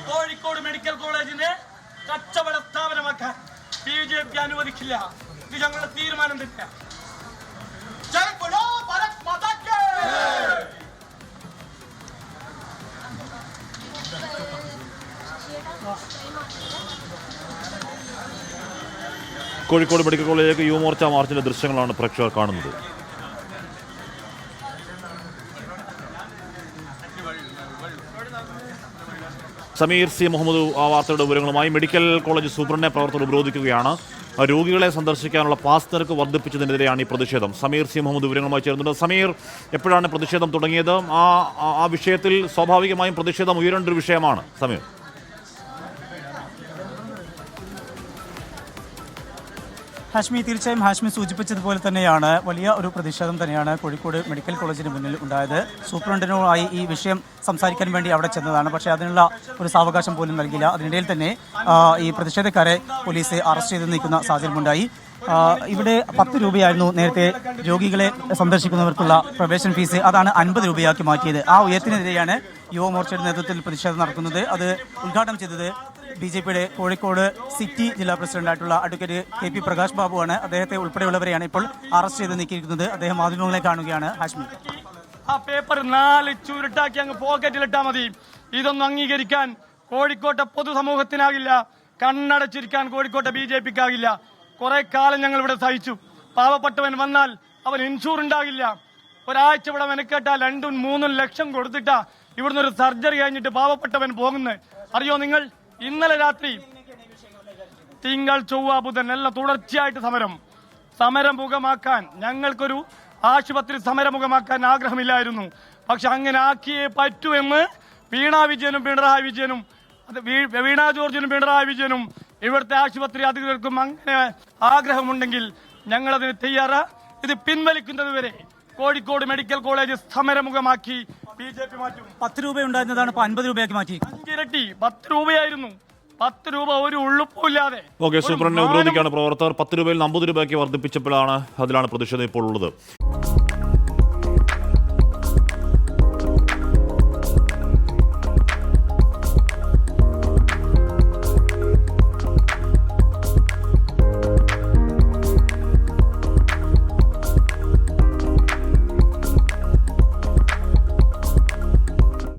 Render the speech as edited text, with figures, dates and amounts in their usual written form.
Kozhikode medical കോളേജിനെ കച്ചവട സ്ഥാപനമാക്കാൻ BJP അനുവദിക്കില്ല. ഇത് ഞങ്ങളുടെ തീരുമാനം തന്നെ. കോഴിക്കോട് മെഡിക്കൽ കോളേജിലേക്ക് യുവമോർച്ച മാർച്ചിന്റെ ദൃശ്യങ്ങളാണ് പ്രേക്ഷകർ കാണുന്നത്. സമീർ സി മുഹമ്മദ് ആ വാർത്തയുടെ വിവരങ്ങളുമായി. മെഡിക്കൽ കോളേജ് സൂപ്രണ്ടിനെ പ്രവർത്തകർ ഉപരോധിക്കുകയാണ്. രോഗികളെ സന്ദർശിക്കാനുള്ള പാസ് നിരക്ക് വർദ്ധിപ്പിച്ചതിനെതിരെയാണ് ഈ പ്രതിഷേധം. സമീർ സി മുഹമ്മദ് വിവരങ്ങളുമായി ചേർന്നുണ്ട്. സമീർ, എപ്പോഴാണ് പ്രതിഷേധം തുടങ്ങിയത്? ആ വിഷയത്തിൽ സ്വാഭാവികമായും പ്രതിഷേധം ഉയരേണ്ട ഒരു വിഷയമാണ്. സമീർ, ഹാഷ്മി, തീർച്ചയായും ഹാഷ്മി സൂചിപ്പിച്ചതുപോലെ തന്നെയാണ് വലിയ ഒരു പ്രതിഷേധം തന്നെയാണ് കോഴിക്കോട് മെഡിക്കൽ കോളേജിന് മുന്നിൽ ഉണ്ടായത്. സൂപ്രണ്ടിനുമായി ഈ വിഷയം സംസാരിക്കാൻ വേണ്ടി അവിടെ ചെന്നതാണ്. പക്ഷേ അതിനുള്ള ഒരു സാവകാശം പോലും നൽകില്ല. അതിനിടയിൽ തന്നെ ഈ പ്രതിഷേധക്കാരെ പോലീസ് അറസ്റ്റ് ചെയ്ത് നീക്കുന്ന സാഹചര്യമുണ്ടായി. ഇവിടെ 10 രൂപയായിരുന്നു നേരത്തെ രോഗികളെ സന്ദർശിക്കുന്നവർക്കുള്ള പ്രവേശന ഫീസ്. അതാണ് 50 രൂപയാക്കി മാറ്റിയത്. ആ ഉയർത്തിനെതിരെയാണ് യുവമോർച്ചയുടെ നേതൃത്വത്തിൽ പ്രതിഷേധം നടക്കുന്നത്. അത് ഉദ്ഘാടനം ചെയ്തത് BJPയുടെ കോഴിക്കോട് സിറ്റി ജില്ലാ പ്രസിഡന്റായിട്ടുള്ള അഡ്വക്കേറ്റ് KP പ്രകാശ് ബാബുവാണ്. അദ്ദേഹത്തെ ഉൾപ്പെടെയുള്ളവരെയാണ് ഇപ്പോൾ അറസ്റ്റ് ചെയ്ത് നീക്കിയിരിക്കുന്നത്. അദ്ദേഹം മാധ്യമങ്ങളെ കാണുകയാണ്. ഹാഷ്മി, ആ പേപ്പർ 4 ചുരുട്ടാക്കി അങ്ങ് പോക്കറ്റിലിട്ടാ മതി. ഇതൊന്നും അംഗീകരിക്കാൻ കോഴിക്കോട്ടെ പൊതുസമൂഹത്തിനാകില്ല. കണ്ണടച്ചിരിക്കാൻ കോഴിക്കോട്ടെ BJPക്കാകില്ല. കുറെ കാലം ഞങ്ങൾ ഇവിടെ സഹിച്ചു. പാവപ്പെട്ടവൻ വന്നാൽ അവൻ ഇൻഷൂർ ഉണ്ടാകില്ല. ഒരാഴ്ച ഇവിടെ മെനക്കെട്ടാൽ 2-3 ലക്ഷം കൊടുത്തിട്ടാ ഇവിടുന്ന് ഒരു സർജറി കഴിഞ്ഞിട്ട് പാവപ്പെട്ടവൻ പോകുന്നത്. അറിയോ നിങ്ങൾ? ഇന്നലെ രാത്രി തിങ്കൾ, ചൊവ്വ, ബുധൻ എല്ലാം തുടർച്ചയായിട്ട് സമരമുഖമാക്കാൻ ഞങ്ങൾക്കൊരു ആശുപത്രി സമരമുഖമാക്കാൻ ആഗ്രഹമില്ലായിരുന്നു. പക്ഷെ അങ്ങനെ ആക്കിയേ പറ്റൂ എന്ന് വീണ ജോർജിനും പിണറായി വിജയനും ഇവിടുത്തെ ആശുപത്രി അധികൃതർക്കും അങ്ങനെ ആഗ്രഹമുണ്ടെങ്കിൽ ഞങ്ങളതിന് തയ്യാറാ. ഇത് പിൻവലിക്കുന്നത് വരെ കോഴിക്കോട് മെഡിക്കൽ കോളേജ് സമരമുഖമാക്കി BJP മാറ്റും. 10 രൂപ ഉണ്ടായിരുന്നതാണ് ഇപ്പോൾ 50 രൂപയാക്കി മാറ്റി. 5 ഇരട്ടി. 10 രൂപയായിരുന്നു. 10 രൂപ ഒരു ഉള്ളുപ്പില്ലാതെ. സൂപ്രണ്ടിനെ ഉപരോധിക്കുകയാണ് പ്രവർത്തകർ. 10 രൂപയിൽ 50 രൂപയ്ക്ക് വർദ്ധിപ്പിച്ചപ്പോഴാണ് അതിലാണ് പ്രതിഷേധം ഇപ്പോൾ ഉള്ളത്.